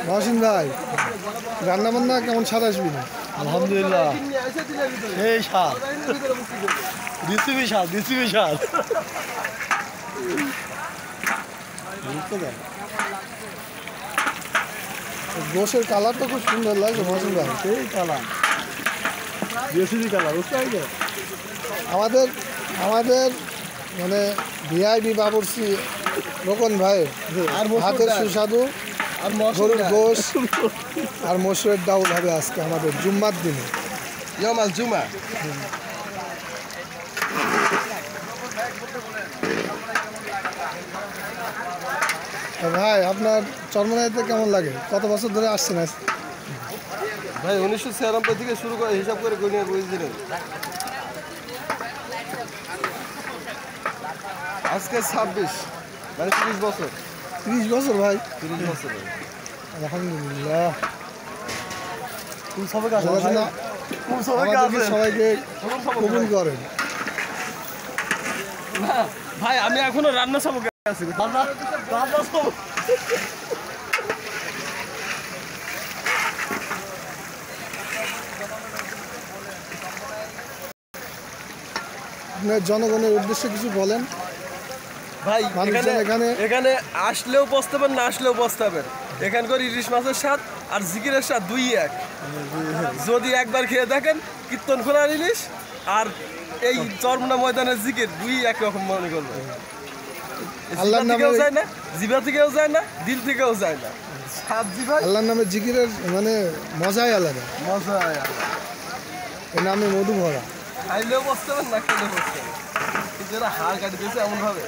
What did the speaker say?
মহসিন ভাই, রান্না বান্না কেমন স্বাদ আসবি না? আলহামদুলিল্লাহ, এই স্বাদ, দিচ্ছি স্বাদ, দিচ্ছি স্বাদ। গোশের কালারটা খুব সুন্দর লাগছে মহসিন ভাই। এই কালার, দেশি কালার, বুঝতে পারছো? আমাদের আমাদের মানে ভিআইপি বাবুর্চি রোকন ভাই আর হাতের সুস্বাদু আর গরুর গোশ আর মসুরের ডাউল হবে আজকে আমাদের জুম্মার দিনে। জুমা ভাই, আপনার চরমনাইতে কেমন লাগে? কত বছর ধরে আসছেন? ভাই 1996 থেকে শুরু করে হিসাব করে গণিয়ে বুঝছিলেন, আজকে 26 মানে 30 বছর। 30 বছর ভাই? 30 বছর। আলহামদুলিল্লাহ। সবাইকে কবুল করেন। ভাই আমি এখনো রান্না সবকে আছি। জনগণের উদ্দেশ্যে কিছু বলেন ভাই। এখানে এখানে আসলেও পস্তাবেন, না আসলেও পস্তাবেন। এখানকার ইলিশ মাছের স্বাদ আর জিকিরের স্বাদ দুই এক। যদি একবার খেয়ে দেখেন কীর্তন খোলার ইলিশ আর এই চরমনা ময়দানের জিকির দুই এক রকম মনে করবেন। আল্লাহর নামেও যায় না, জিভা থেকেও যায় না, দিল থেকেও যায় না। আল্লাহর নামে জিকিরের মানে মজাই আলাদা, মজাই এর নামে মধু ভরা। খাইলেও বসতে পারেন, না খেলেও বসতে পারেন, কিন্তু এরা হাড় কাটি দিয়েছে এমনভাবে।